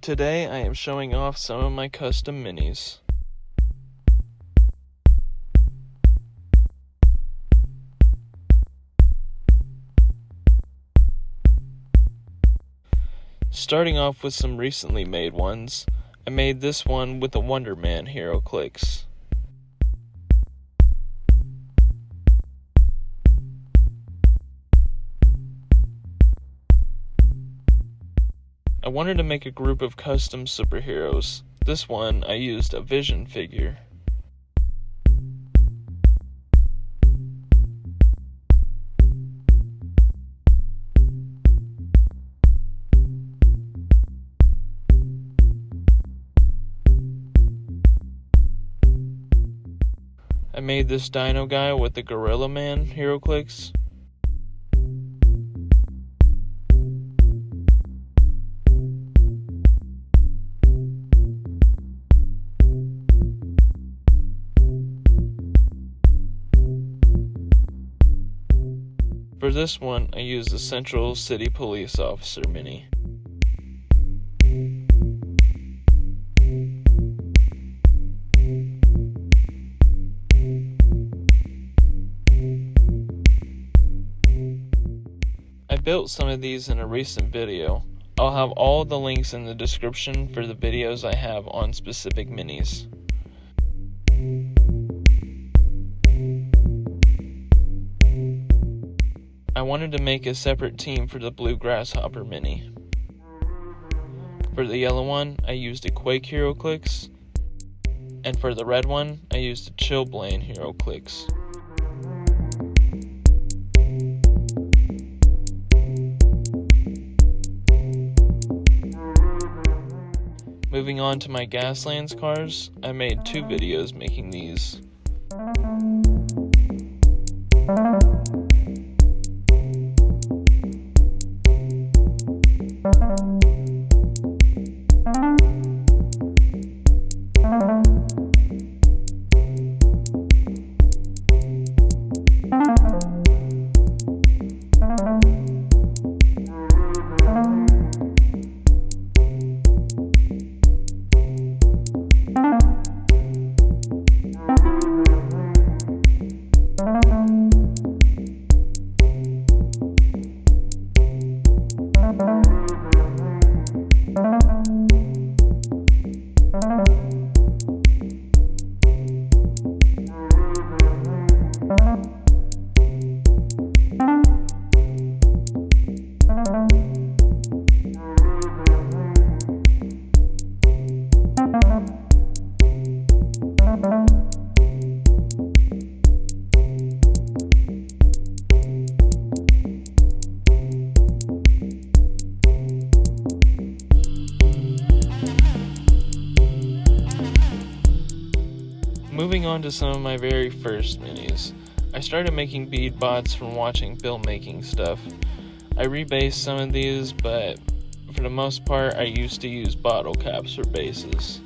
Today I am showing off some of my custom minis. Starting off with some recently made ones, I made this one with a Wonder Man Heroclix. I wanted to make a group of custom superheroes. This one I used a Vision figure. I made this Dino guy with the Gorilla Man Heroclix. For this one, I used the Central City Police Officer mini. I built some of these in a recent video. I'll have all the links in the description for the videos I have on specific minis. I wanted to make a separate team for the Blue Grasshopper mini. For the yellow one, I used a Quake Heroclix, and for the red one, I used a Chillblain Heroclix. Moving on to my Gaslands cars, I made 2 videos making these. Moving on to some of my very first minis. I started making BigBotBash from watching Bill making stuff. I rebased some of these, but for the most part I used to use bottle caps for bases.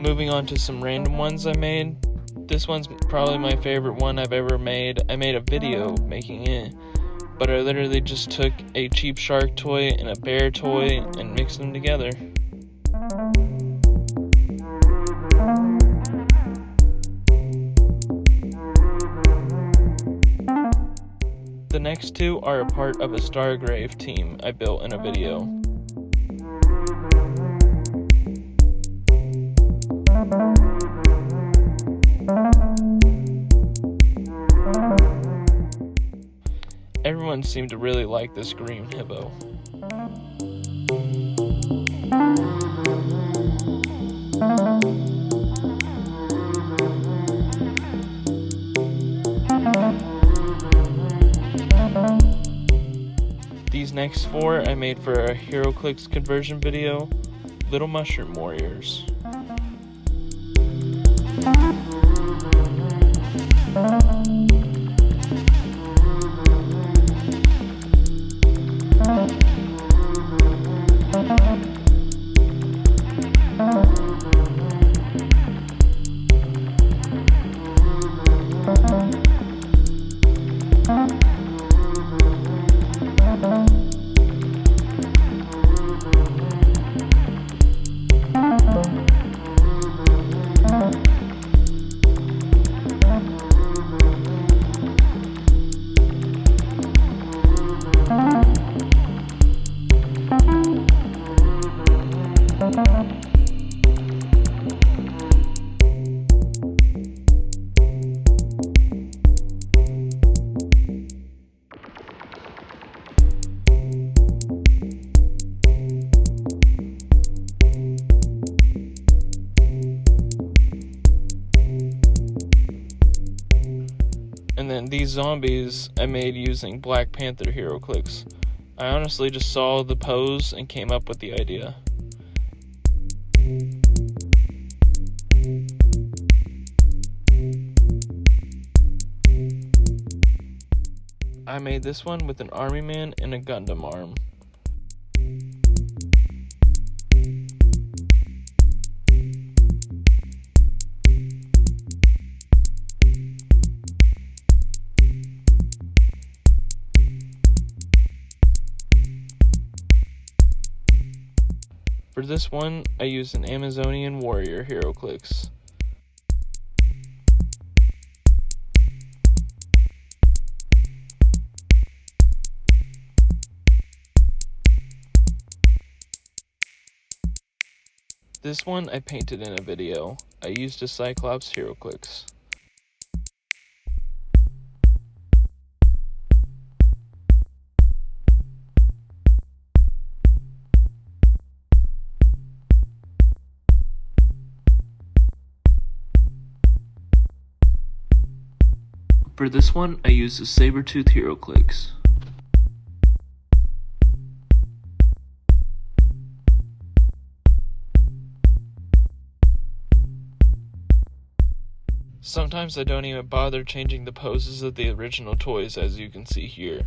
Moving on to some random ones I made. This one's probably my favorite one I've ever made. I made a video making it, but I literally just took a cheap shark toy and a bear toy and mixed them together. The next 2 are a part of a Stargrave team I built in a video. Everyone seemed to really like this green hippo. next 4 I made for a Heroclix conversion video, Little Mushroom Warriors. And then these zombies I made using Black Panther Heroclix. I honestly just saw the pose and came up with the idea. I made this one with an army man and a Gundam arm. For this one, I used an Amazonian warrior Heroclix. This one I painted in a video. I used a Cyclops Heroclix. For this one, I used a Sabertooth Heroclix. Sometimes I don't even bother changing the poses of the original toys, as you can see here.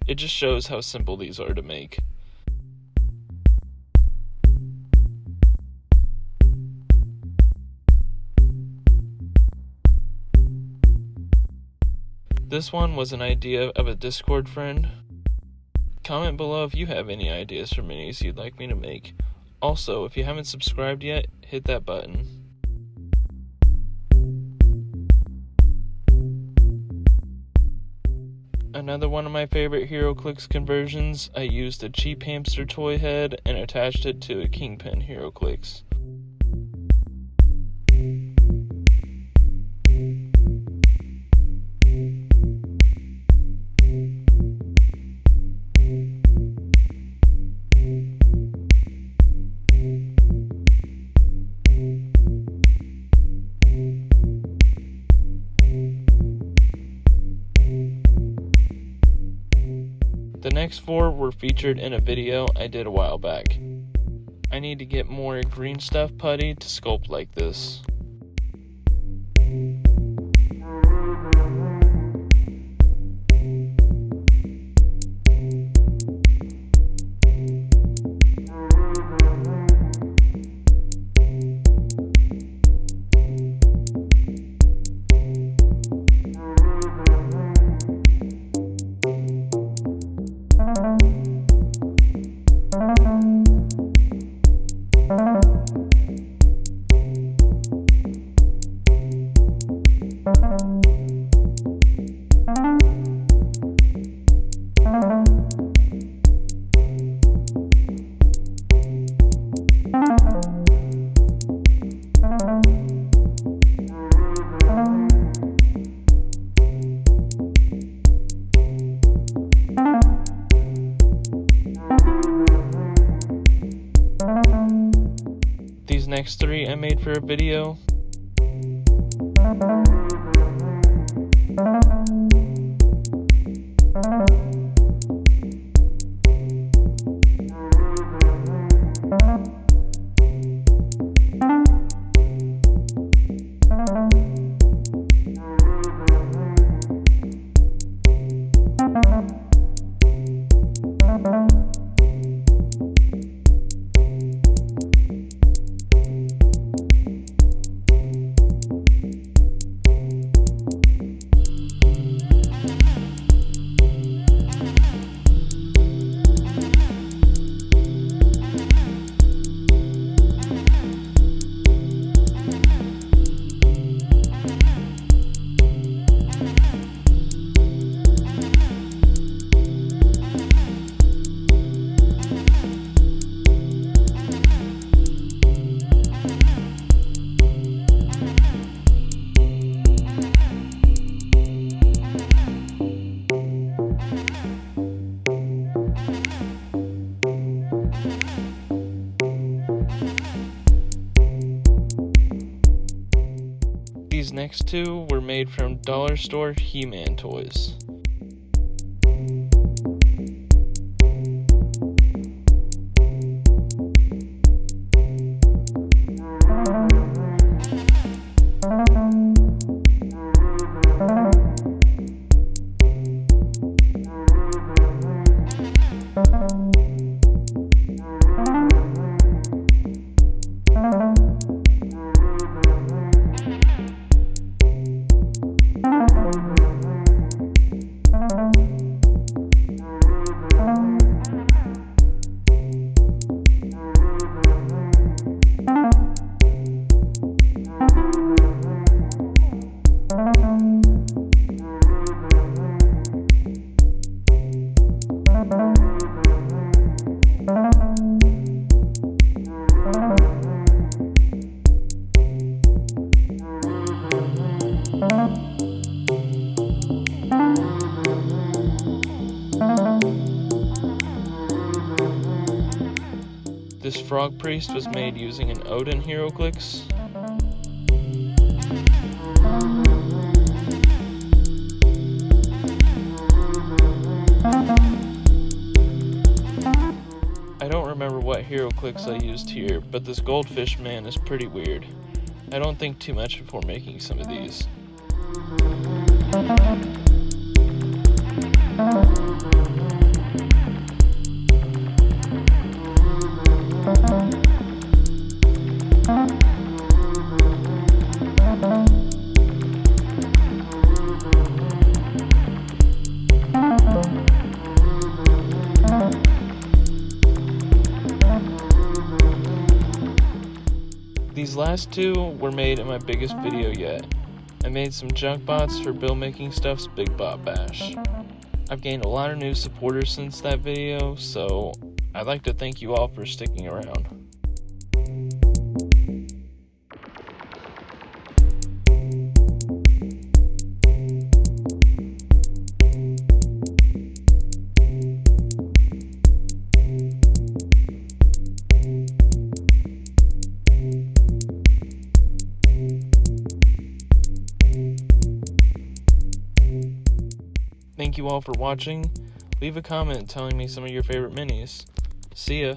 It just shows how simple these are to make. This one was an idea of a Discord friend. Comment below if you have any ideas for minis you'd like me to make. Also, if you haven't subscribed yet, hit that button. Another one of my favorite Heroclix conversions, I used a cheap hamster toy head and attached it to a Kingpin Heroclix. The next 4 were featured in a video I did a while back. I need to get more green stuff putty to sculpt like this. These next 3 I made for a video. next two were made from dollar store He-Man toys. This frog priest was made using an Odin Heroclix. I don't remember what Heroclix I used here, but this goldfish man is pretty weird. I don't think too much before making some of these. These last two were made in my biggest video yet. I made some JunkBots for build making stuff's BigBotBash. I've gained a lot of new supporters since that video, so I'd like to thank you all for sticking around. Thank you all for watching. Leave a comment telling me some of your favorite minis. See ya.